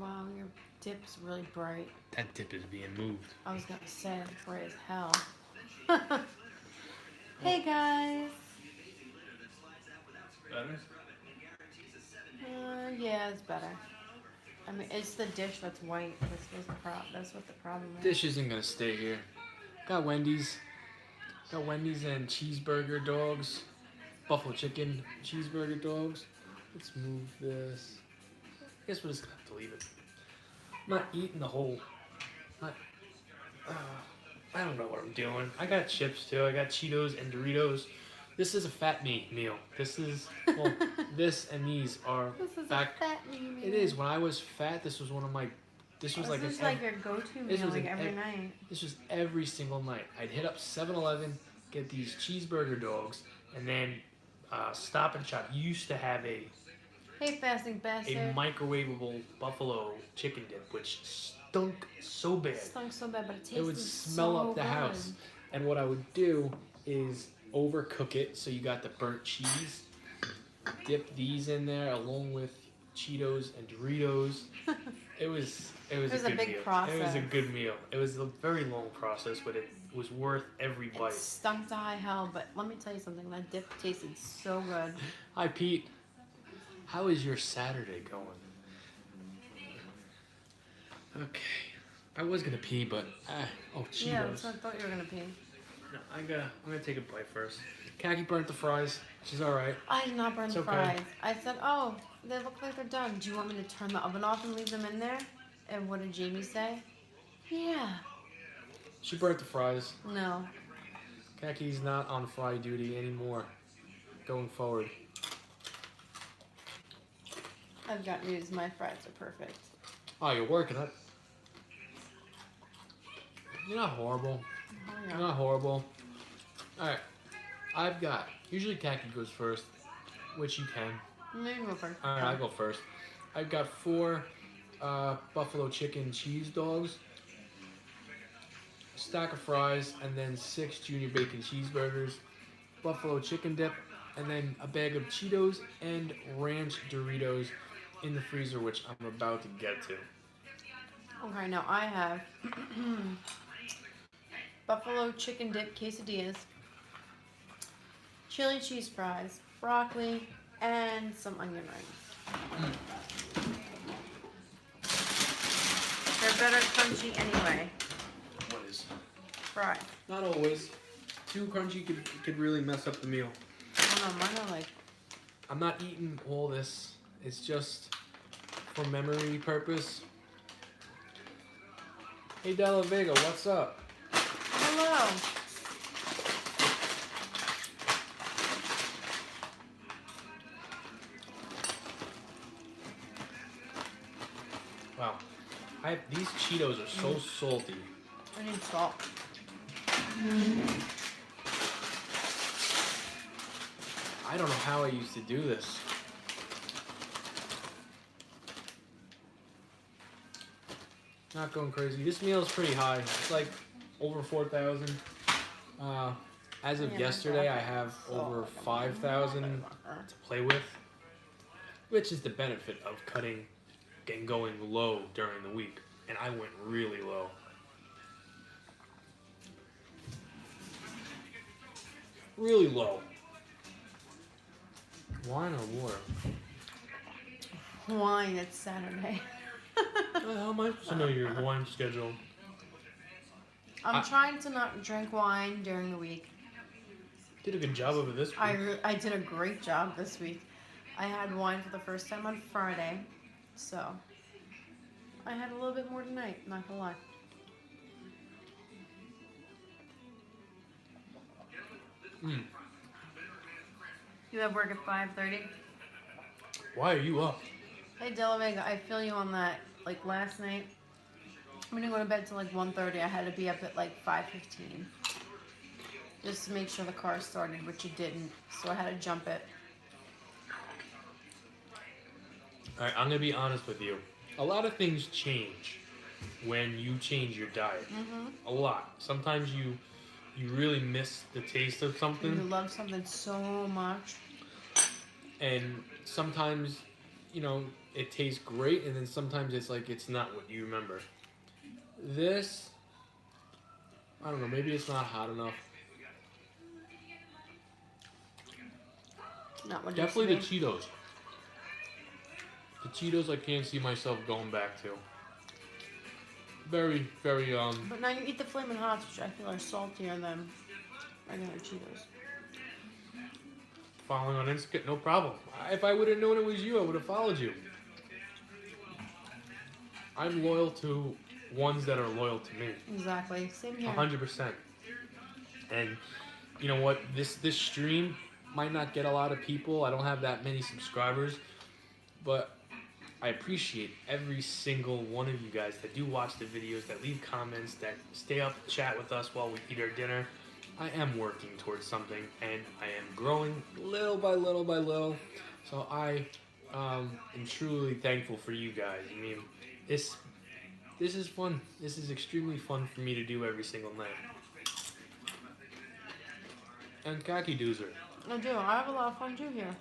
Wow, your dip's really bright. That dip is being moved. I was gonna say it's bright as hell. Hey guys. Better? Yeah, it's better. I mean, it's the dish that's white. That's what the problem is. Dish isn't gonna stay here. Got Wendy's. Got Wendy's and cheeseburger dogs. Buffalo chicken cheeseburger dogs. Let's move this. I guess we're just gonna have to leave it. I'm not eating the whole. Not, I don't know what I'm doing. I got chips too. I got Cheetos and Doritos. This is a fat me meal. This is well, this and these are This is back. a fat meal. It is. When I was fat, this was one of my. This was This is like your go-to this meal, was like an every night. This was every single night. I'd hit up 7-Eleven, get these cheeseburger dogs, and then Stop and Shop used to have a Hey, fasting bastard. microwavable buffalo chicken dip, which stunk so bad. It stunk so bad, but it tasted It would smell so up the good. house. And what I would do is overcook it so you got the burnt cheese. Dip these in there along with Cheetos and Doritos. It was a good big meal. process. It was a good meal. It was a very long process, but it was worth every It bite. stunk to high hell, but let me tell you something. That dip tasted so good. Hi Pete. How is your Saturday going? Okay. I was gonna pee, but Cheetos. Yeah, that's what I thought you were gonna pee. No, I'm gonna take a bite first. Khaki burnt the fries. She's all right. I did not burn It's the okay. fries. I said, oh, they look like they're done. Do you want me to turn the oven off and leave them in there? And what did Jamie say? Yeah. She burnt the fries. No. Kaki's not on fry duty anymore. Going forward. I've got news. My fries are perfect. Oh, you're working it. You're not horrible. Oh, You're yeah. not horrible. Alright. I've got. Usually Kaki goes first, which you can. No, you go first. Alright, I'll go first. I've got 4 buffalo chicken cheese dogs, a stack of fries, and then 6 junior bacon cheeseburgers, buffalo chicken dip, and then a bag of Cheetos and ranch Doritos in the freezer, which I'm about to get to. Okay, now I have buffalo chicken dip quesadillas, chili cheese fries, broccoli, and some onion rings. They're better crunchy anyway. What is? Fries. Not always. Too crunchy could really mess up the meal. Oh no, mine are like. I'm not eating all this. It's just for memory purpose. Hey Della Vega, what's up? Hello. Wow. These Cheetos are so salty. I need salt. I don't know how I used to do this. Not going crazy. This meal is pretty high. It's like over 4,000. As of yesterday, I have over 5,000 to play with, which is the benefit of cutting and going low during the week. And I went really low. Really low. Wine or water? Wine, it's Saturday. How am I supposed to know your wine schedule? I'm trying to not drink wine during the week. Did a good job of it this week. I did a great job this week. I had wine for the first time on Friday, so I had a little bit more tonight, not gonna lie. You have work at 5:30? Why are you up? Hey Della Vega, I feel you on that. Like last night, I'm gonna go to bed till like 1:30. I had to be up at like 5:15. Just to make sure the car started, which it didn't. So I had to jump it. Alright, I'm gonna be honest with you. A lot of things change when you change your diet. A lot. Sometimes you really miss the taste of something. You love something so much. And sometimes, it tastes great, and then sometimes it's like it's not what you remember. This, I don't know, maybe it's not hot enough. Not what it Definitely the used to be. Cheetos. The Cheetos I can't see myself going back to. Very, very, But now you eat the Flamin' Hots, which I feel are saltier than regular Cheetos. following on Instagram, no problem. If I would have known it was you, I would have followed you. I'm loyal to ones that are loyal to me. Exactly. Same here. 100%. And you know what? This stream might not get a lot of people. I don't have that many subscribers, but I appreciate every single one of you guys that do watch the videos, that leave comments, that stay up and chat with us while we eat our dinner. I am working towards something, and I am growing little by little by little. So I am truly thankful for you guys. I mean, this is fun. This is extremely fun for me to do every single night. And Kaki Doozer. I do. I have a lot of fun too here.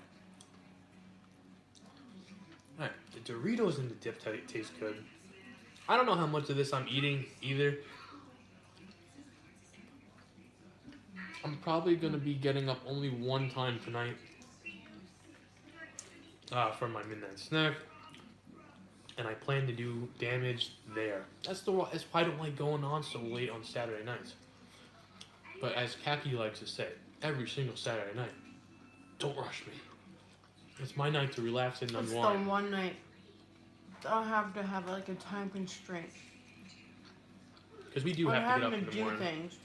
Alright, the Doritos in the dip taste good. I don't know how much of this I'm eating either. I'm probably going to be getting up only one time tonight for my midnight snack. And I plan to do damage there. That's why I don't like going on so late on Saturday nights. But as Kaki likes to say, every single Saturday night, don't rush me. It's my night to relax and It's unwind. the one night I'll have to have like a time constraint. Because we do I'm have to get up having in to the do morning. things.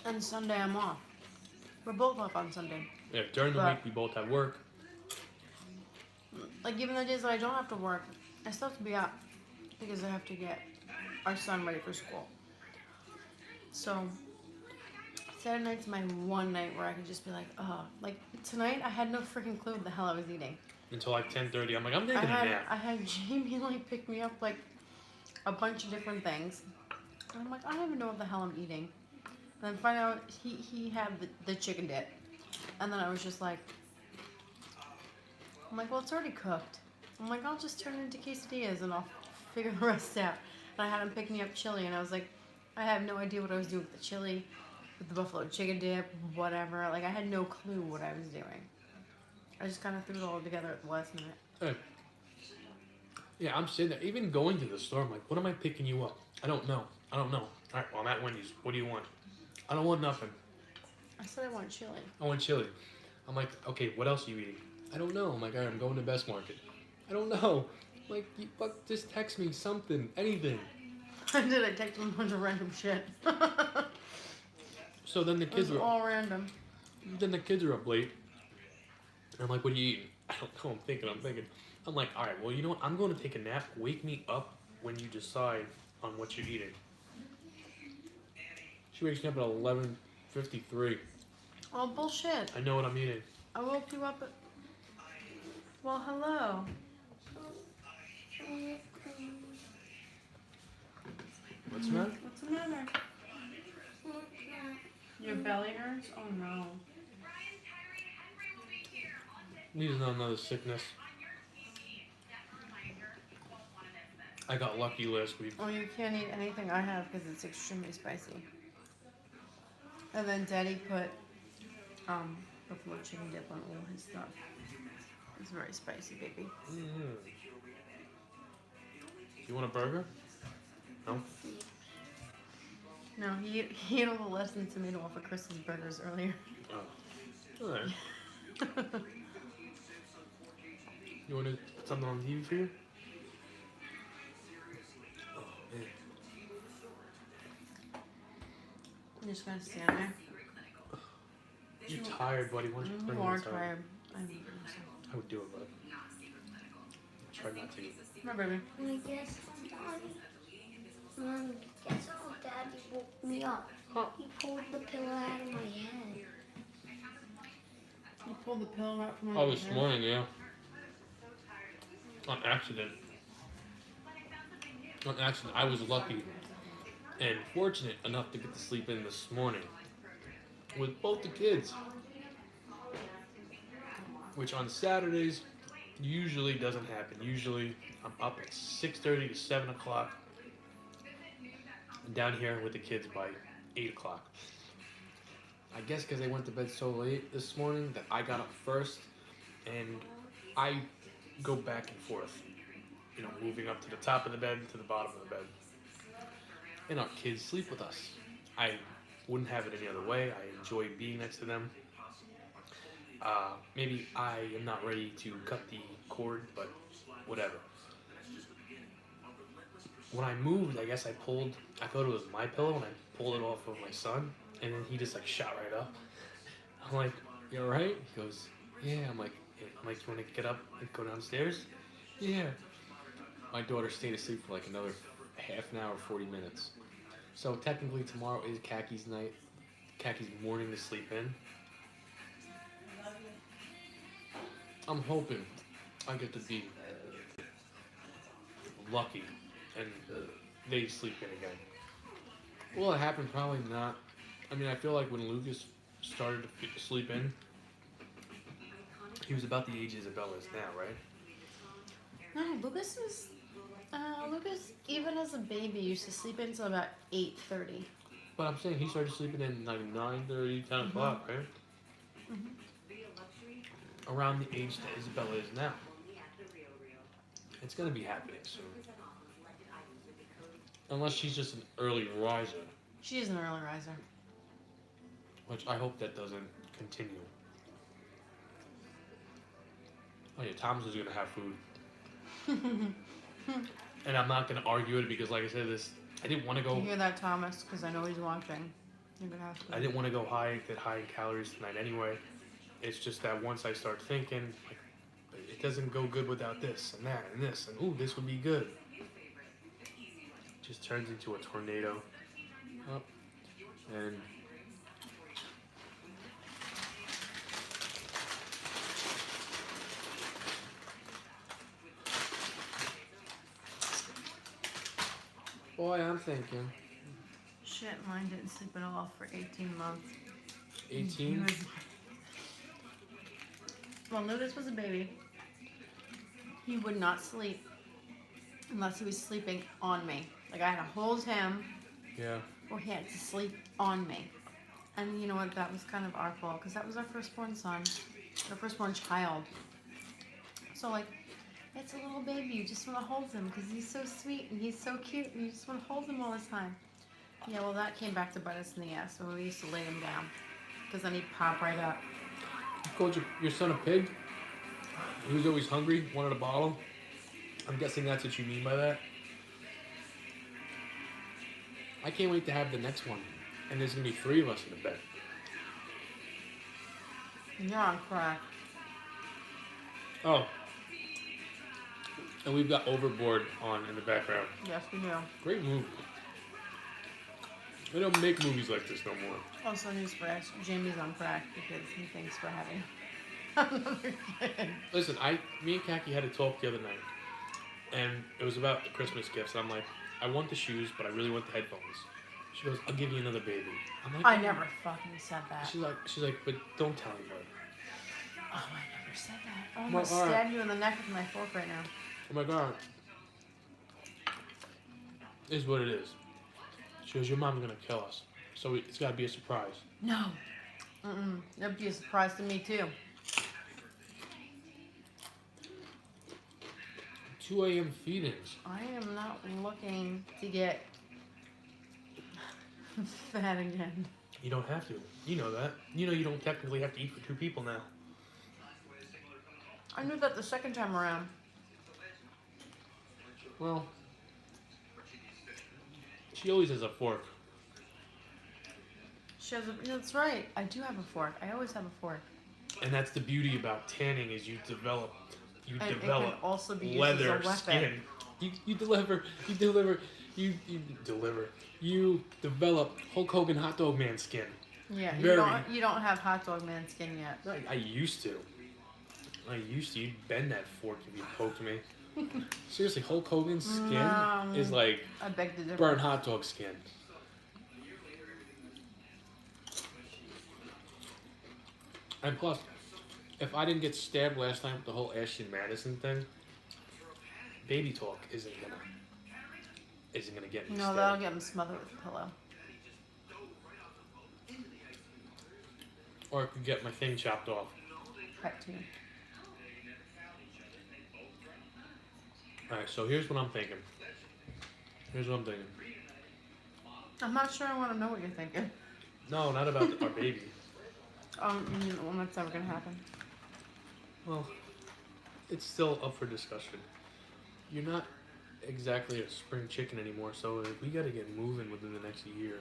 And Sunday I'm off. We're both off on Sunday. Yeah, during the But- week we both have work. Like even the days that I don't have to work, I still have to be up because I have to get our son ready for school. So Saturday night's my one night where I can just be like, oh, like tonight I had no freaking clue what the hell I was eating. Until like 10:30. I'm like, I'm taking a nap. I had Jamie like pick me up like a bunch of different things. And I'm like, I don't even know what the hell I'm eating. And then find out he had the chicken dip. And then I was just like, I'm like, well, it's already cooked. I'm like, I'll just turn it into quesadillas and I'll figure the rest out. And I had him pick me up chili, and I was like, I have no idea what I was doing with the chili, with the buffalo chicken dip, whatever. Like, I had no clue what I was doing. I just kind of threw it all together at the last minute. Hey. Yeah, I'm sitting there. Even going to the store, I'm like, what am I picking you up? I don't know. Alright, well, I'm at Wendy's. What do you want? I don't want nothing. I said I want chili. I want chili. I'm like, okay, what else are you eating? I don't know. I'm like, alright, I'm going to Best Market. I don't know. I'm like, just text me something, anything. I did. I texted him a bunch of random shit. So then the It kids was are all random. up late. And I'm like, what are you eating? I don't know. I'm thinking. I'm like, all right, well, you know what? I'm going to take a nap. Wake me up when you decide on what you're eating. She wakes me up at 11:53. Oh, bullshit. I know what I'm eating. I woke you up at... Well, hello. What's the matter? What's the matter? Your belly hurts? Oh, no. Needs another sickness. I got lucky last week. Oh, you can't eat anything I have because it's extremely spicy. And then Daddy put buffalo chicken dip on all his stuff. It's very spicy, baby. Mm-hmm. You want a burger? No? No, he ate all the lessons tomato off of Chris's burgers earlier. Oh. Alright. You want to put something on TV for you? Oh, man. I'm just gonna stand there. You're tired, buddy. Why don't you bring You me are inside? tired. I would do it, but I try not to. My baby. Guess how Daddy woke me up? He pulled the pillow out of my head. You pulled the pillow out from Oh, under this your head? morning, yeah. On accident. I was lucky and fortunate enough to get to sleep in this morning with both the kids. which on Saturdays usually doesn't happen. Usually I'm up at 6:30 to 7 o'clock. Down here with the kids by 8 o'clock. I guess because they went to bed so late this morning that I got up first, and I go back and forth, moving up to the top of the bed to the bottom of the bed. And our kids sleep with us. I wouldn't have it any other way. I enjoy being next to them. Maybe I am not ready to cut the cord, but whatever. When I moved, I guess I thought it was my pillow, and I pulled it off of my son, and then he just like shot right up. I'm like, "You all right?" He goes, "Yeah." I'm like, "You want to get up and go downstairs?" "Yeah." My daughter stayed asleep for like another half an hour, 40 minutes. So technically tomorrow is Kaki's night, Kaki's morning to sleep in. I'm hoping I get to be lucky and they sleep in again. Will it happen? Probably not. I mean, I feel like when Lucas started to sleep in, he was about the age Isabella is now, right? No, Lucas, even as a baby, used to sleep until about 8:30. But I'm saying he started sleeping in like 9:30, 10 o'clock, right? Around the age that Isabella is now. It's going to be happening soon. Unless she's just an early riser. She is an early riser. Which I hope that doesn't continue. Oh yeah, Thomas is going to have food. And I'm not going to argue it because, like I said, I didn't want to go... You hear that, Thomas? Because I know he's watching. You're going to have to... I didn't want to go get high in calories tonight anyway. It's just that once I start thinking, like, it doesn't go good without this and that and this, and ooh, this would be good. It just turns into a tornado. Oh, and boy, I'm thinking. Shit, mine didn't sleep at all for 18 months. 18? When Lucas was a baby, he would not sleep unless he was sleeping on me. Like, I had to hold him, Yeah. or he had to sleep on me. And you know what? That was kind of our fault, because that was our firstborn son, our firstborn child. So, like, it's a little baby. You just want to hold him because he's so sweet and he's so cute, and you just want to hold him all the time. Yeah, well, that came back to bite us in the ass when we used to lay him down, because then he'd pop right up. You called your son a pig? He was always hungry, wanted a bottle. I'm guessing that's what you mean by that. I can't wait to have the next one. And there's going to be 3 of us in the bed. You're on crack. Oh. And we've got Overboard on in the background. Yes, we do. Great movie. They don't make movies like this no more. Also, newsflash, Jamie's on crack because he thinks we're having another kid. Listen, me and Kaki had a talk the other night. And it was about the Christmas gifts. And I'm like, I want the shoes, but I really want the headphones. She goes, I'll give you another baby. I'm like, I never fucking said that. She's like, but don't tell anybody. Oh, I never said that. I'm Well, gonna stab you in the neck with my fork right now. Oh my God. Is what it is. She goes, your mom's gonna kill us. So it's gotta be a surprise. No. That'd be a surprise to me too. 2 a.m. feedings. I am not looking to get fat again. You don't have to. You know that. You know you don't technically have to eat for 2 people now. I knew that the second time around. Well, she always has a fork. She has a, that's right. I do have a fork. I always have a fork. And that's the beauty about tanning is you develop And it can also be used leather as a weapon. skin. You develop Hulk Hogan hot dog man skin. Yeah, Very. you don't have hot dog man skin yet. I used to. You'd bend that fork if you poked me. Seriously, Hulk Hogan's skin is like I beg to differ. burnt hot dog skin. And plus, if I didn't get stabbed last time with the whole Ashton Madison thing, baby talk isn't gonna get me No, stabbed. that'll get him smothered with a pillow. Or I could get my thing chopped off. That too. Alright, so here's what I'm thinking. I'm not sure I want to know what you're thinking. No, not about our baby. You mean the one that's never gonna happen? Well, it's still up for discussion. You're not exactly a spring chicken anymore, so we gotta get moving within the next year.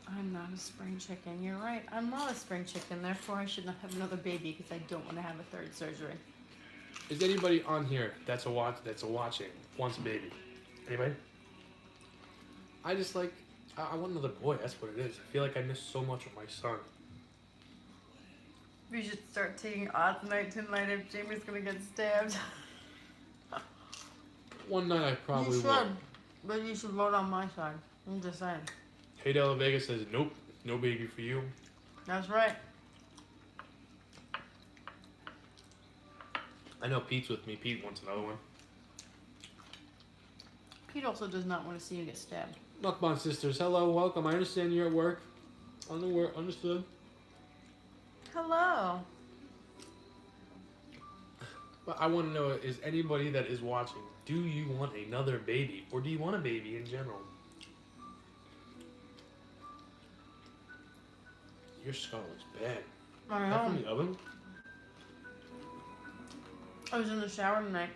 I'm not a spring chicken. You're right. I'm not a spring chicken. Therefore, I should not have another baby because I don't want to have a third surgery. Is anybody on here that's watching wants a baby? Anybody? I just like I want another boy. That's what it is. I feel like I miss so much of my son. We should start taking odds night tonight if Jamie's gonna get stabbed. One night I probably You should, will. but you should vote on my side. I'm just saying. Hey, De La Vega says nope, no baby for you. That's right. I know Pete's with me. Pete wants another one. Pete also does not want to see you get stabbed. Mukbang sisters, hello, welcome. I understand you're at work. Understood. Hello. But I want to know, is anybody that is watching, do you want another baby? Or do you want a baby in general? Your scar looks bad. I That from know. the oven? I was in the shower tonight.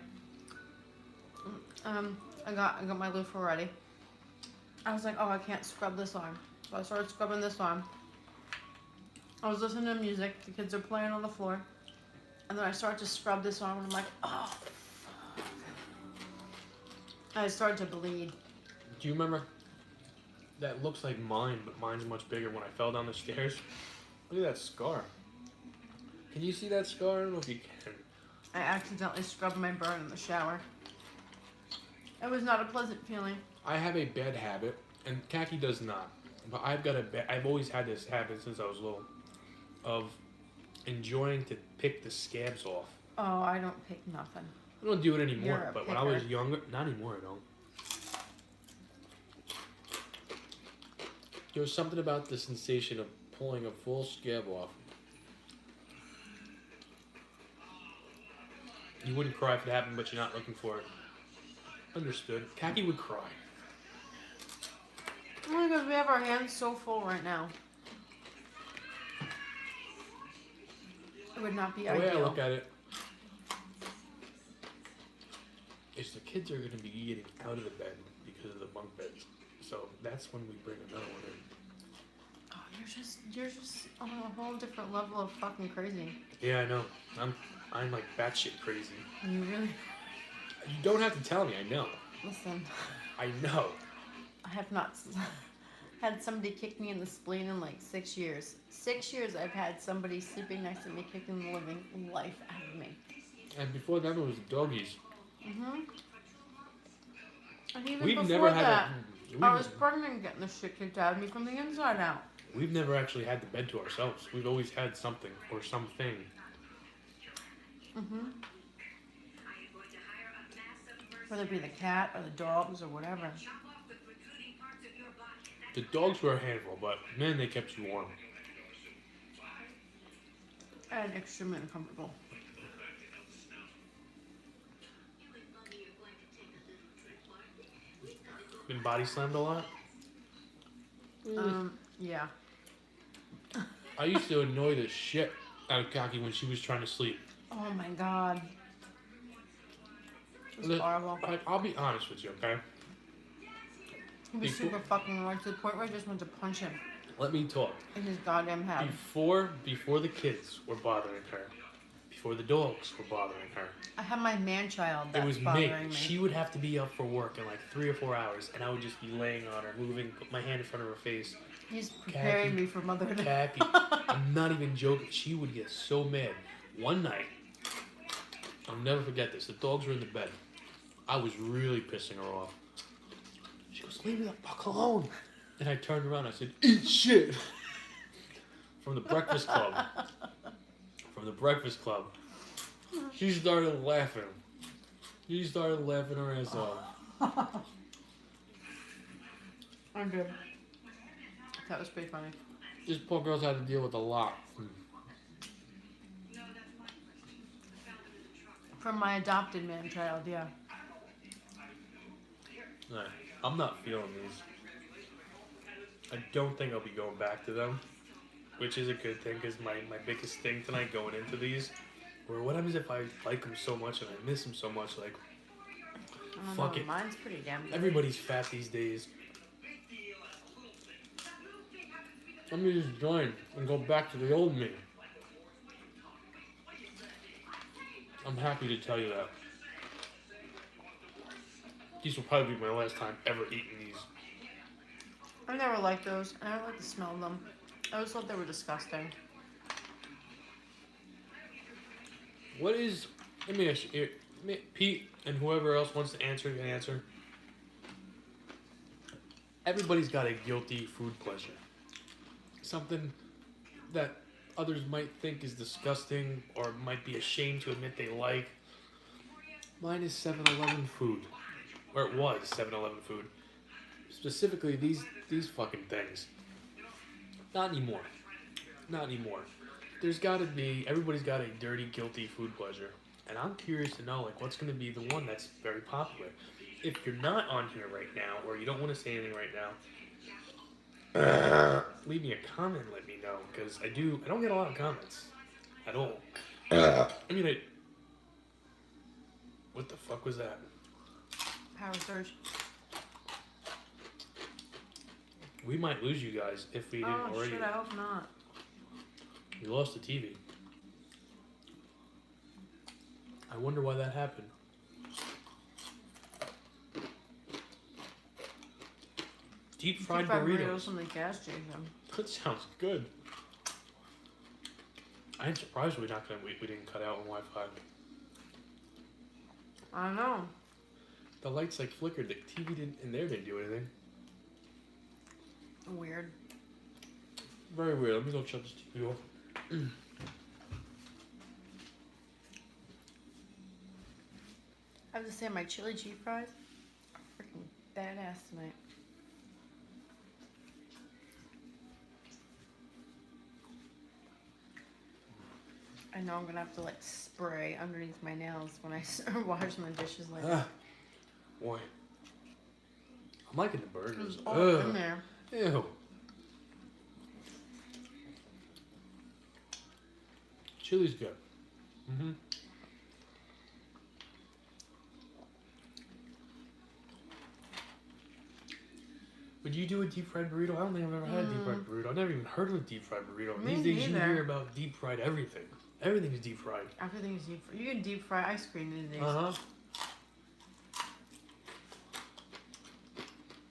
I got my loofah ready. I was like, oh, I can't scrub this arm. So I started scrubbing this arm. I was listening to music. The kids are playing on the floor. And then I start to scrub this arm, and I'm like, oh, fuck. I started to bleed. Do you remember? That looks like mine, but mine's much bigger when I fell down the stairs. Look at that scar. Can you see that scar? I don't know if you can. I accidentally scrubbed my burn in the shower. It was not a pleasant feeling. I have a bad habit, and Kaki does not. But I've always had this habit since I was little, of enjoying to pick the scabs off. Oh, I don't pick nothing. I don't do it anymore, You're a but when I was picker. younger, not anymore, I don't. There was something about the sensation of pulling a full scab off. You wouldn't cry if it happened, but you're not looking for it. Understood. Kaki would cry. Only because we have our hands so full right now. It would not be The way I ideal. look at it is the kids are going to be getting out of the bed because of the bunk beds. So that's when we bring another one in. Oh, you're just on a whole different level of fucking crazy. Yeah, I know. I'm like batshit crazy. You really You don't have to tell me. I know. listen. I know. I have not had somebody kick me in the spleen in like 6 years. 6 years I've had somebody sleeping next to me kicking the living life out of me. And before that, it was the doggies. Mhm. And even We've before never had that, a. I was pregnant getting the shit kicked out of me from the inside out. We've never actually had the bed to ourselves. We've always had something or something. Mhm. Whether it be the cat or the dogs or whatever. The dogs were a handful, but man, they kept you warm. And extremely uncomfortable. Been body slammed a lot. Yeah. I used to annoy the shit out of Kaki when she was trying to sleep. Oh my god. It was Look, horrible. I'll be honest with you, okay? He was Before- super fucking annoyed to the point where I just went to punch him Let me talk. in his goddamn head. Before the kids were bothering her, before the dogs were bothering her, I have my man child it that's was me. bothering me. She would have to be up for work in like 3 or 4 hours, and I would just be laying on her, moving, put my hand in front of her face. He's preparing Khaki. me for motherhood. Kaki, I'm not even joking. She would get so mad. One night, I'll never forget this. The dogs were in the bed. I was really pissing her off. She goes, "Leave me the fuck alone." And I turned around. I said, "Eat shit." From the Breakfast Club. from the Breakfast Club. She started laughing. She started laughing her ass off. I did. That was pretty funny. This poor girl's had to deal with a lot. From my adopted man child, yeah. Nah, I'm not feeling these. I don't think I'll be going back to them, which is a good thing because my biggest thing tonight going into these, or what happens if I like them so much and I miss them so much, like, I don't fuck know, it. mine's pretty damn good. Everybody's fat these days. Let me just join and go back to the old me. I'm happy to tell you that. These will probably be my last time ever eating these. I never liked those. I don't like the smell of them. I always thought they were disgusting. What is... Let me ask you, Pete and whoever else wants to answer can answer. Everybody's got a guilty food pleasure. Something that others might think is disgusting or might be ashamed to admit they like. Mine is 7-Eleven food. Or it was 7-Eleven food. Specifically these fucking things. Not anymore. Not anymore. There's gotta be, everybody's got a dirty, guilty food pleasure. And I'm curious to know, like, what's gonna be the one that's very popular. If you're not on here right now, or you don't want to say anything right now, leave me a comment and let me know, because I don't get a lot of comments. At all. I mean, what the fuck was that? Power surge. We might lose you guys if we didn't already. Shit, I hope not. You lost the TV. I wonder why that happened. Deep fried burritos from the gas station. That sounds good. I'm surprised we didn't cut out on Wi-Fi. I know. The lights like flickered. The TV didn't do anything. Weird. Very weird. Let me go shut this TV off. I have to say, my chili cheese fries are freaking badass tonight. I know I'm gonna have to like spray underneath my nails when I start washing the dishes later. Boy, I'm liking the burgers. It was all in there. Ew. Chili's good. Mm-hmm. Would you do a deep fried burrito? I don't think I've ever had a deep fried burrito. I've never even heard of a deep fried burrito. Me These days you neither. hear about deep fried everything. Everything is deep fried. Everything is deep fried. You can deep fry ice cream these days. Uh-huh.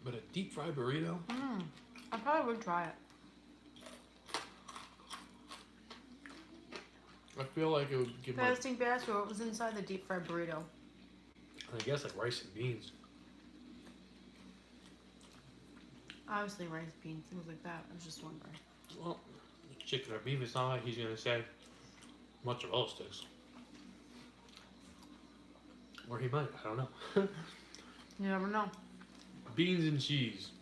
But a deep fried burrito? I probably would try it. I feel like it would give my... Fasting fast, what was inside the deep fried burrito? I guess like rice and beans. Obviously rice, beans, things like that. I was just wondering. Well, chicken or beef, it's not like he's going to say mozzarella sticks. Or he might, I don't know. You never know. Beans and cheese.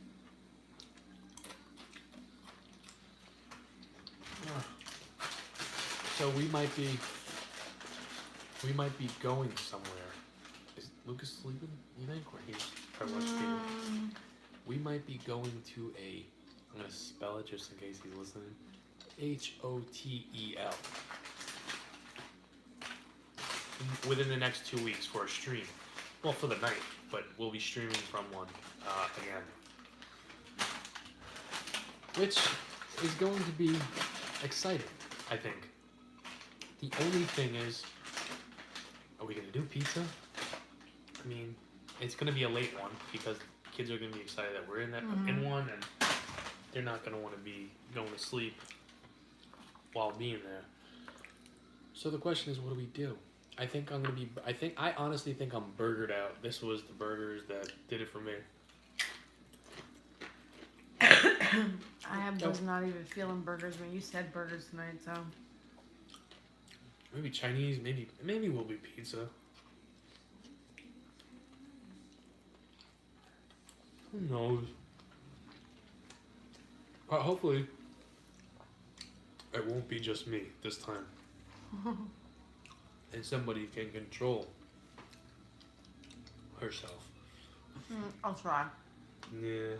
So we might be going somewhere. Is Lucas sleeping, you think? Or he's probably watching TV? We might be going to I'm going to spell it just in case he's listening. Hotel. Within the next 2 weeks for a stream. Well, for the night, but we'll be streaming from one again. Which is going to be exciting, I think. The only thing is, are we going to do pizza? I mean, it's going to be a late one because kids are going to be excited that we're in one, and they're not going to want to be going to sleep while being there. So the question is, what do we do? I honestly think I'm burgered out. This was the burgers that did it for me. I was not even feeling burgers when you said burgers tonight, so. Maybe Chinese, maybe will be pizza. Who knows? But hopefully, it won't be just me this time. And somebody can control herself. I'll try. Yeah.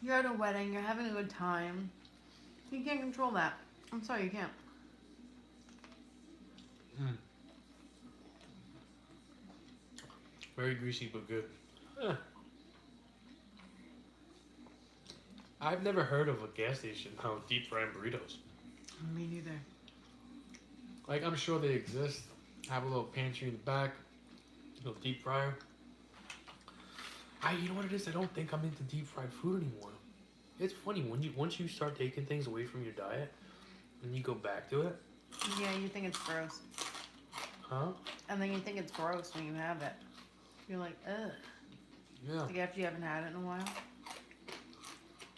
You're at a wedding. You're having a good time. You can't control that. I'm sorry, you can't. Very greasy but good. I've never heard of a gas station how deep frying burritos. Me neither. Like, I'm sure they exist. Have a little pantry in the back, a little deep fryer. You know what it is? I don't think I'm into deep fried food anymore. It's funny once you start taking things away from your diet and you go back to it. Yeah, you think it's gross. Huh? And then you think it's gross when you have it. You're like, ugh. Yeah. Like after you haven't had it in a while.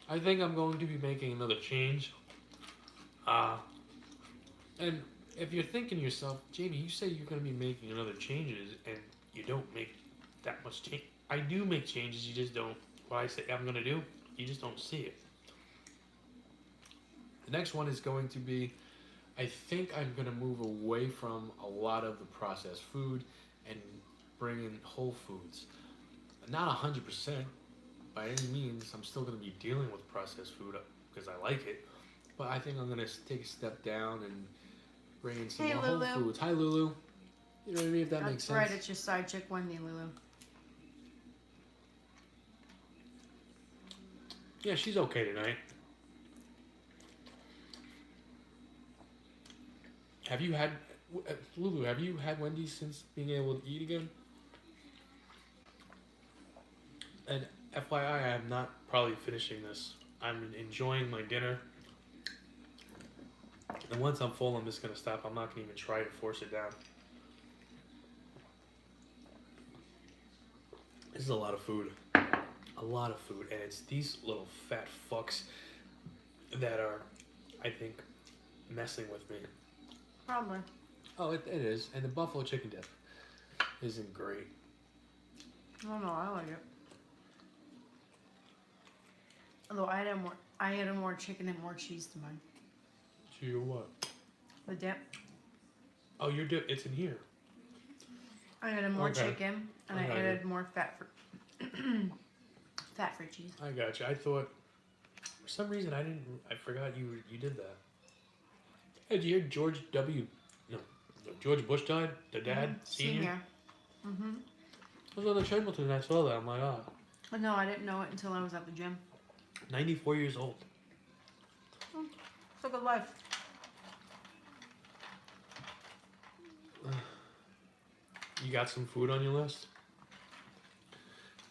I think I'm going to be making another change. And if you're thinking to yourself, Jamie, you say you're going to be making another changes and you don't make that much change. I do make changes, you just don't. What I say I'm going to do, you just don't see it. The next one is going to be, I think I'm going to move away from a lot of the processed food and bring in whole foods. Not 100%. By any means, I'm still going to be dealing with processed food because I like it. But I think I'm going to take a step down and bring in some more whole foods. Hi, Lulu. You know what I mean? If that makes sense. That's right. It's your side chick, Wendy, Lulu. Yeah, she's okay tonight. Have you had, Lulu, have you had Wendy's since being able to eat again? And FYI, I'm not probably finishing this. I'm enjoying my dinner. And once I'm full, I'm just going to stop. I'm not going to even try to force it down. This is a lot of food. A lot of food. And it's these little fat fucks that are, I think, messing with me. Probably. Oh, it is. And the buffalo chicken dip isn't great. I don't know. I like it. Although I added more chicken and more cheese to mine. To your what? The dip. Oh, your dip. It's in here. I added more Okay. chicken and I added more fat-free cheese. I got you. I thought, for some reason, I forgot you did that. Hey, did you hear George Bush died? The dad? Senior? Mm-hmm. I was on the treadmill today and I saw that. I'm like, oh. But no, I didn't know it until I was at the gym. 94 years old. It's a good life. You got some food on your list?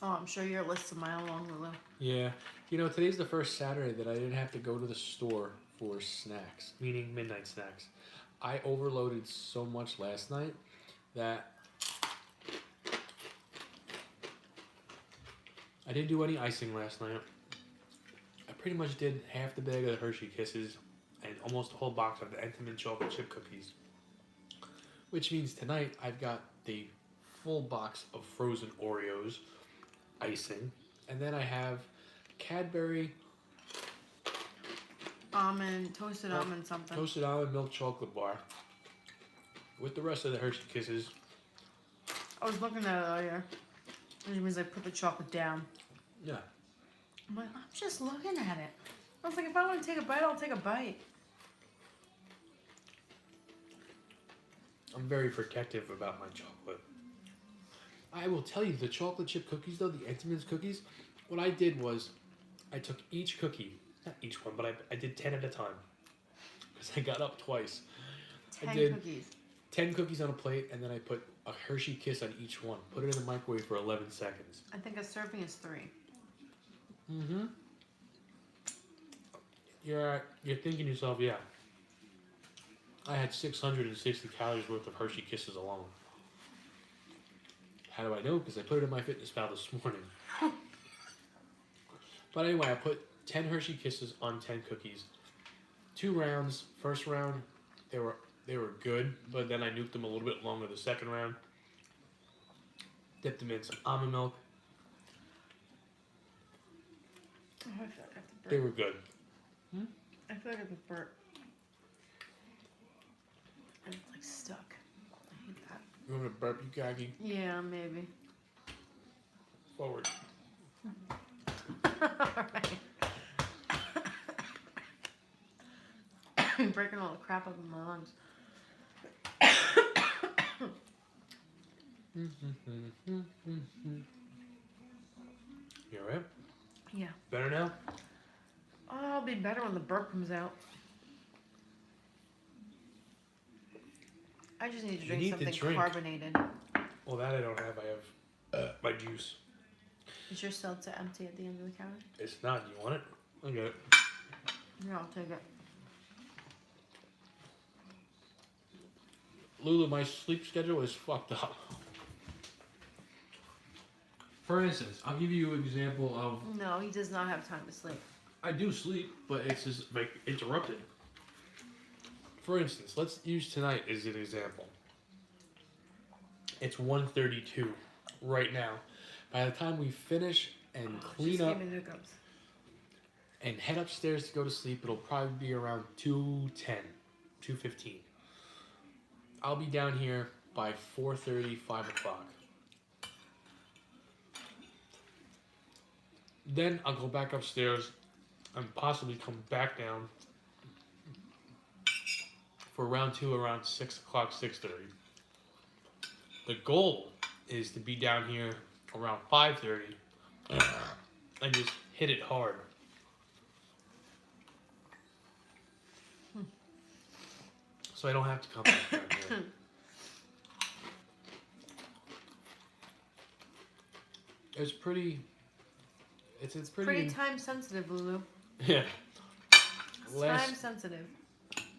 Oh, I'm sure your list's a mile long, Lulu. Yeah. You know, today's the first Saturday that I didn't have to go to the store for snacks, meaning midnight snacks. I overloaded so much last night that I didn't do any icing last night. I pretty much did half the bag of the Hershey Kisses and almost a whole box of the Entenmann chocolate chip cookies. Which means tonight I've got the full box of frozen Oreos, icing, and then I have Cadbury toasted almond something. toasted almond milk chocolate bar with the rest of the Hershey Kisses. I was looking at it earlier. Which means I put the chocolate down. Yeah. I'm like, I'm just looking at it. I was like, if I want to take a bite, I'll take a bite. I'm very protective about my chocolate. I will tell you, the chocolate chip cookies though, the Entenmann's cookies, what I did was I took each cookie, not each one, but I did 10 at a time. Because I got up twice. 10 cookies. 10 cookies on a plate, and then I put a Hershey Kiss on each one. Put it in the microwave for 11 seconds. I think a serving is 3. Mm-hmm. You're thinking to yourself, yeah. I had 660 calories worth of Hershey Kisses alone. How do I know? Because I put it in my FitnessPal this morning. But anyway, I put 10 Hershey Kisses on 10 cookies. 2 rounds. First round, they were good, but then I nuked them a little bit longer the second round. Dipped them in some almond milk. Oh, I feel like I have to burp. They were good. I feel like I have to burp. And it's like stuck. I hate that. You want to burp, you gaggy? Yeah, maybe. Forward. Alright. I'm breaking all the crap up in my lungs. You alright? Yeah. Better now? Oh, I'll be better when the burp comes out. I just need to drink need to something drink. carbonated. Well, that I don't have. I have my juice. Is your seltzer empty at the end of the counter? It's not. You want it? I'll get it. Yeah, I'll take it. Lulu, my sleep schedule is fucked up. For instance, I'll give you an example of... No, he does not have time to sleep. I do sleep, but it's just like interrupted. For instance, let's use tonight as an example. It's 1:32 right now. By the time we finish and clean up and head upstairs to go to sleep, it'll probably be around 2:10, 2:15. I'll be down here by 4:30, 5 o'clock. Then I'll go back upstairs and possibly come back down for round 2 around 6 o'clock, 6:30. The goal is to be down here around 5:30 and just hit it hard. So I don't have to come back down here. It's pretty... It's pretty time sensitive, Lulu. Yeah. It's time sensitive.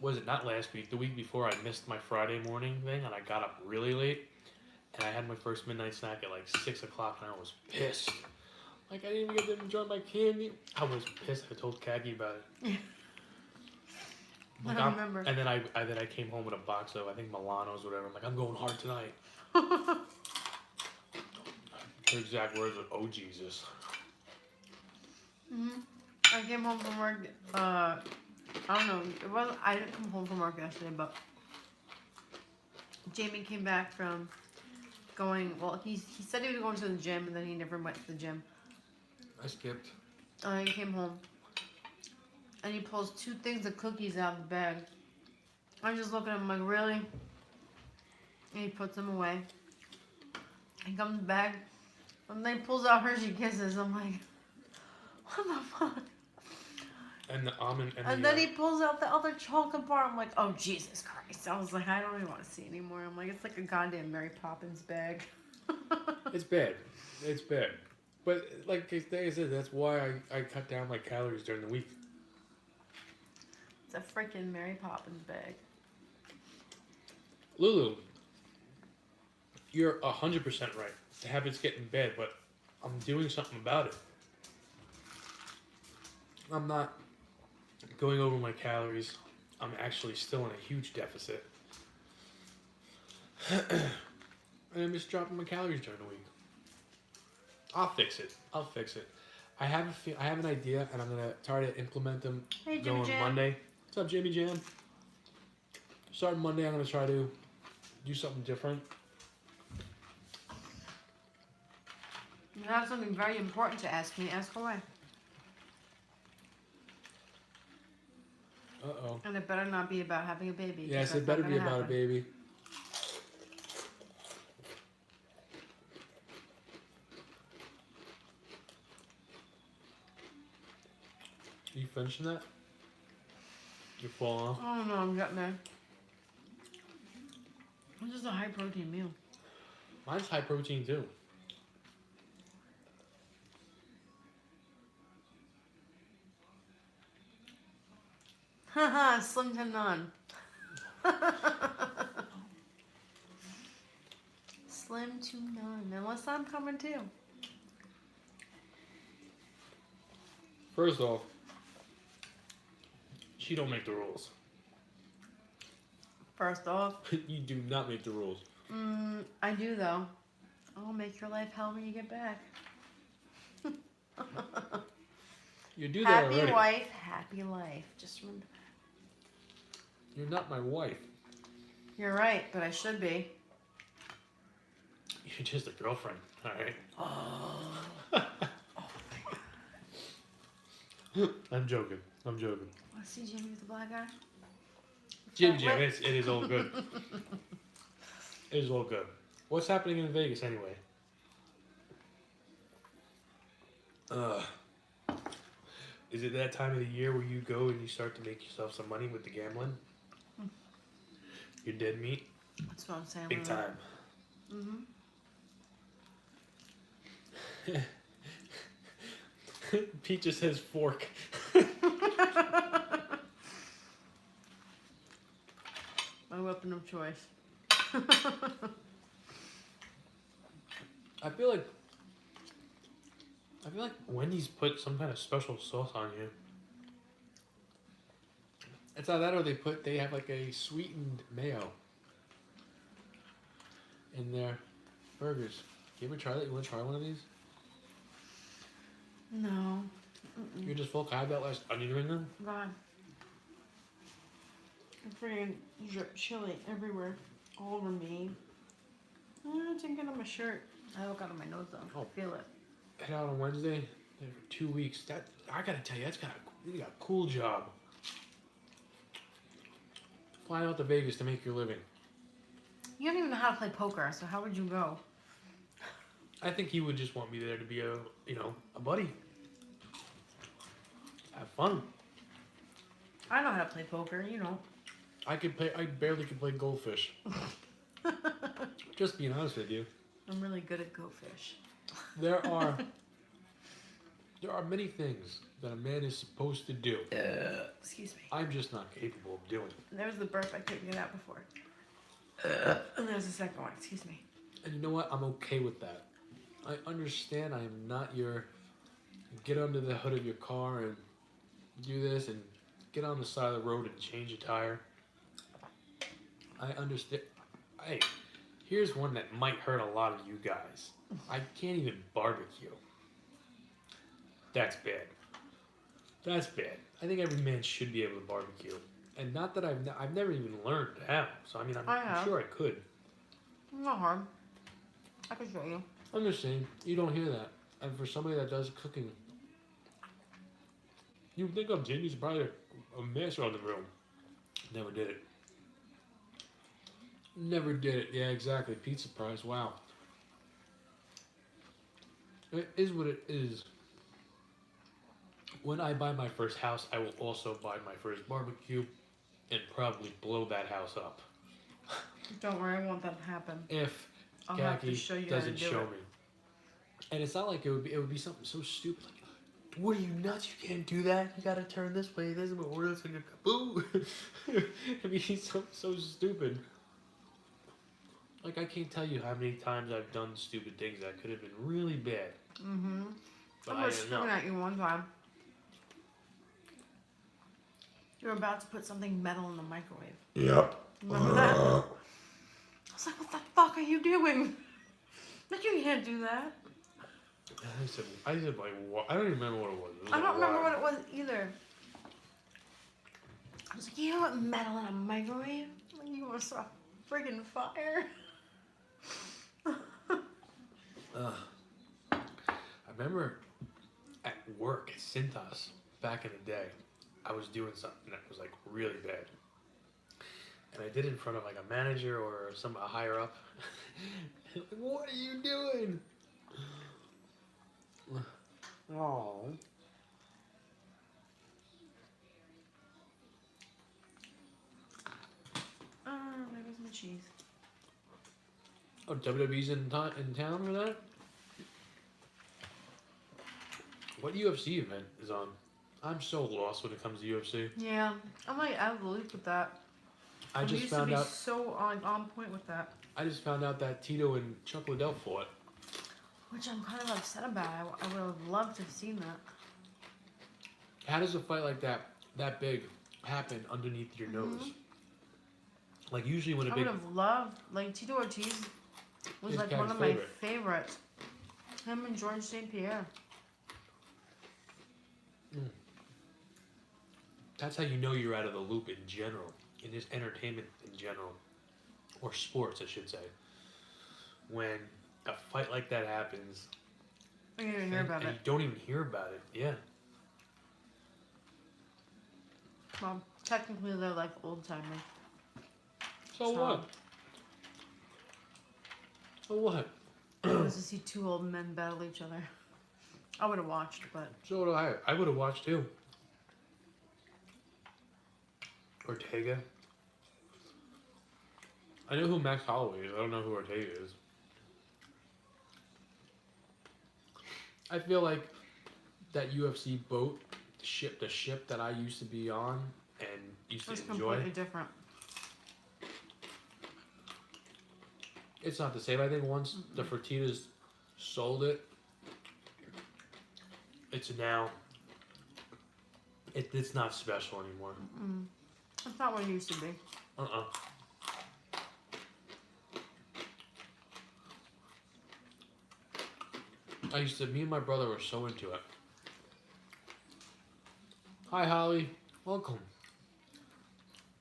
Was it not last week? The week before, I missed my Friday morning thing, and I got up really late, and I had my first midnight snack at like 6 o'clock, and I was pissed. Like, I didn't even get to enjoy my candy. I was pissed. I told Kagi about it. Like, I remember. And then I came home with a box of, I think, Milanos or whatever. I'm like, I'm going hard tonight. Her exact words were, "Oh, Jesus." I came home from work, I don't know, I didn't come home from work yesterday, but Jamie came back from going, well, he said he was going to the gym, and then he never went to the gym. I skipped. He came home, and he pulls 2 things of cookies out of the bag. I just look at him like, really? And he puts them away. He comes back, and then he pulls out Hershey Kisses. I'm like, what the fuck? And the almond and then he pulls out the other chocolate bar. I'm like, oh, Jesus Christ. I was like, I don't even want to see anymore. I'm like, it's like a goddamn Mary Poppins bag. It's bad. It's bad. But like I said, that's why I cut down my calories during the week. It's a freaking Mary Poppins bag. Lulu, you're 100% right. The habit's getting bad, but I'm doing something about it. I'm not going over my calories. I'm actually still in a huge deficit. And I'm just dropping my calories during the week. I'll fix it. I have an idea, and I'm going to try to implement them going Monday. What's up, Jimmy Jam? Starting Monday, I'm going to try to do something different. You have something very important to ask me. Ask away. Uh-oh. And it better not be about having a baby. Yes, it better be about a baby. You finishing that? You're full off? Oh no, I'm getting there. This is a high protein meal. Mine's high protein too. Haha, slim to none. Slim to none. Unless I'm coming too. First off, She don't make the rules. First off, You do not make the rules. I do though. I'll make your life hell when you get back. You do that Happy already. wife, happy life. Just remember. You're not my wife. You're right, but I should be. You're just a girlfriend. All right. Oh. I'm joking. I'm joking. Want to see Jimmy with the black eye? Jim, it is all good. It is all good. What's happening in Vegas anyway? Is it that time of the year where you go and you start to make yourself some money with the gambling? Your dead meat? That's what I'm saying. Big time. Pete just says fork. My weapon of choice. I feel like Wendy's put some kind of special sauce on you. It's not that, or they have like a sweetened mayo in their burgers. You ever try that? You want to try one of these? No. You're just full. Can I have that last onion ring then? God. I'm freaking drip chili everywhere. All over me. I didn't get on my shirt. I look out of my nose though. Oh. I feel it. Head out on Wednesday. There for 2 weeks. That I gotta tell you, you got a cool job. Flying out to Vegas to make your living. You don't even know how to play poker, so how would you go? I think he would just want me there to be a buddy. Have fun. I know how to play poker, you know. I barely could play goldfish. Just being honest with you. I'm really good at Go Fish. There are many things that a man is supposed to do. Excuse me. I'm just not capable of doing. There was the burp I couldn't get out before. And there's the second one. Excuse me. And you know what? I'm okay with that. I understand I am not your get under the hood of your car and do this and get on the side of the road and change a tire. I understand. Hey, here's one that might hurt a lot of you guys. I can't even barbecue. That's bad. That's bad. I think every man should be able to barbecue. And not that I've never even learned how. So I mean, I'm sure I could. Not hard. I can show you. I'm just saying, you don't hear that. And for somebody that does cooking, you would think of Jimmy's probably a master on the grill. Never did it. Never did it. Yeah, exactly. Pizza prize. Wow. It is what it is. When I buy my first house, I will also buy my first barbecue and probably blow that house up. Don't worry, I want that to happen. If I'll have to show you how to doesn't do show it. me. And it's not like it would be something so stupid like, what are you nuts? You can't do that. You gotta turn this way. This is what we're gonna kaboo. I mean, he's so stupid. Like, I can't tell you how many times I've done stupid things that could have been really bad. Mm-hmm. But I was screaming at you one time. You were about to put something metal in the microwave. Yep. Remember that? I was like, what the fuck are you doing? Like, you can't do that. I said like, what? I don't even remember what it was. I don't remember what it was either. I was like, you know what metal in a microwave? Like, you want to start a friggin' fire? I remember at work at Cintas back in the day, I was doing something that was like really bad. And I did it in front of like a manager or a higher up. Like, what are you doing? Oh. There goes my cheese. Oh, WWE's in town for that? What UFC event is on? I'm so lost when it comes to UFC. Yeah, I'm like out of the loop with that. I just found out. So on point with that. I just found out that Tito and Chuck Liddell fought. Which I'm kind of upset about. I would have loved to have seen that. How does a fight like that big, happen underneath your nose. Like usually when a I big would have loved, like, Tito Ortiz was His like guy's one of favorite. my favorites. Him and George St. Pierre. That's how you know you're out of the loop in general, in just entertainment in general, or sports, I should say. When a fight like that happens, I didn't even hear about and it. you don't even hear about it. Yeah. Well, technically they're like old timers. So what? So what? I was to see two old men battle each other. I would have watched, but So would I. I would have watched too. Ortega. I know who Max Holloway is. I don't know who Ortega is. I feel like that UFC boat, the ship that I used to be on and used it's to enjoy. completely different. It's not the same. I think once the Fertitas sold it, it's now. It's not special anymore. It's not what it used to be. Me and my brother were so into it. Hi, Holly. Welcome.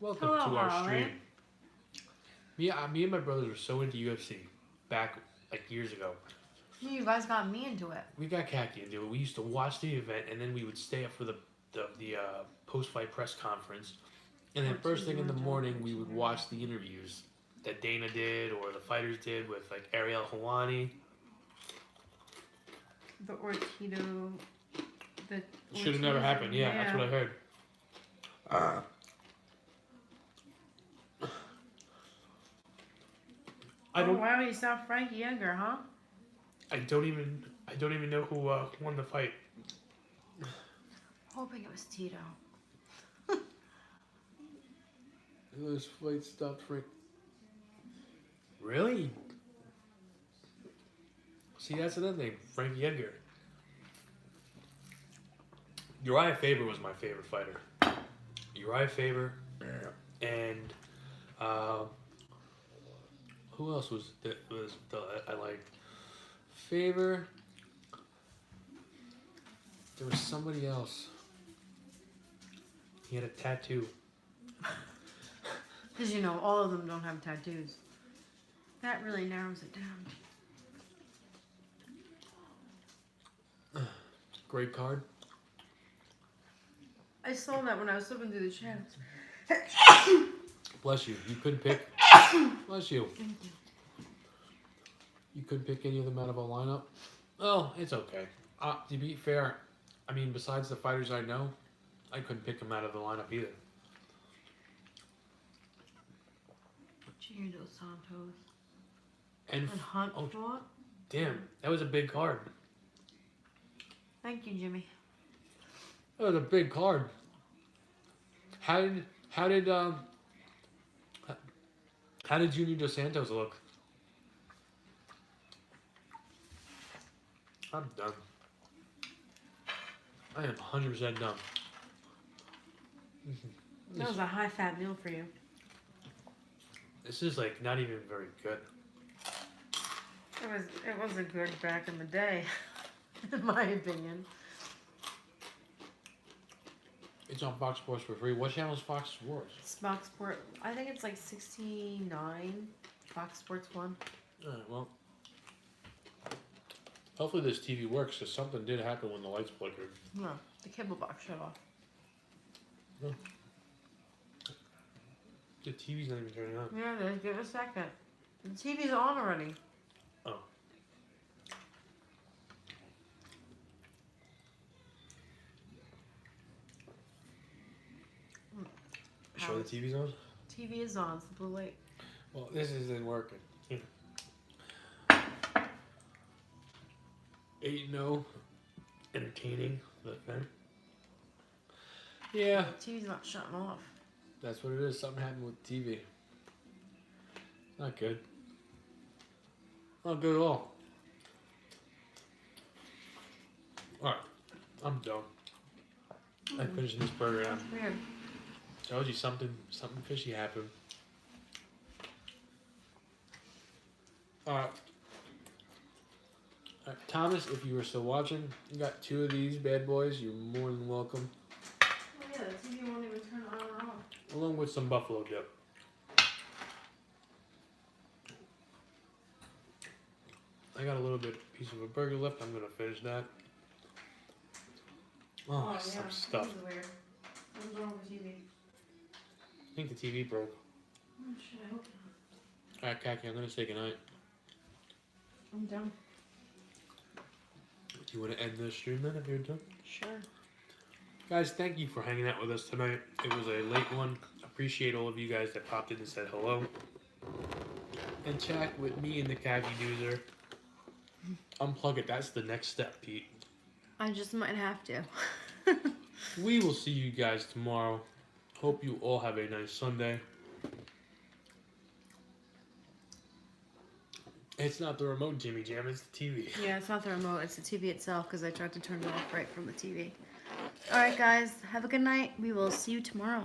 Welcome Hello, to our Holly. stream. Me and my brothers were so into UFC back like years ago. You guys got me into it. We got khaki into it. We used to watch the event, and then we would stay up for the post-fight press conference. And then first thing in the morning, we would watch the interviews that Dana did or the fighters did with like Ariel Helwani. The Ortito. The Should have never happened. Yeah, that's what I heard. Wow, you saw Frankie Edgar, huh? I don't even know who won the fight. Hoping it was Tito. This fight stopped Frank. Really? See, that's another thing. Frankie Edgar. Uriah Faber was my favorite fighter. Uriah Faber, and who else was I liked? Faber. There was somebody else. He had a tattoo. Because, you know, all of them don't have tattoos. That really narrows it down. Great card. I saw that when I was flipping through the channels. Bless you. You couldn't pick. Bless you. You couldn't pick any of them out of a lineup? Oh, it's okay. To be fair, I mean, besides the fighters I know, I couldn't pick them out of the lineup either. Junior Dos Santos. And Hunt fought? damn, that was a big card. Thank you, Jimmy. That was a big card. How did Junior Dos Santos look? I'm done. I am 100% done. That was a high-fat meal for you. This is like not even very good. It wasn't good back in the day, in my opinion. It's on Fox Sports for free. What channel is Fox Sports? Fox Sport, I think it's like 69. Fox Sports 1. Well, hopefully this TV works, because something did happen when the lights flickered. No, the cable box shut off. Oh. The TV's not even turning on. Yeah, it is. Give it a second. The TV's on already. Oh. Show the TV's on? TV is on. It's the blue light. Well, this isn't working. 8-0. Entertaining. But then. Yeah. The TV's not shutting off. That's what it is. Something happened with TV. Not good. Not good at all. Alright. I'm done. I'm finishing this burger now. Weird. Told you something fishy happened. Alright. Thomas, if you were still watching, you got 2 of these bad boys. You're more than welcome. Oh yeah, the TV won't even turn on or off. Along with some buffalo dip. I got a little bit piece of a burger left. I'm gonna finish that. Oh, some stuff. This is weird. What's wrong with the TV? I think the TV broke. Oh shit, I hope not. Alright, Kaki, I'm gonna say goodnight. I'm done. You wanna end the stream then if you're done? Sure. Guys, thank you for hanging out with us tonight. It was a late one. Appreciate all of you guys that popped in and said hello. And chat with me and the Kaki Doozer. Unplug it. That's the next step, Pete. I just might have to. We will see you guys tomorrow. Hope you all have a nice Sunday. It's not the remote, Jimmy Jam. It's the TV. Yeah, it's not the remote. It's the TV itself because I tried to turn it off right from the TV. All right, guys. Have a good night. We will see you tomorrow.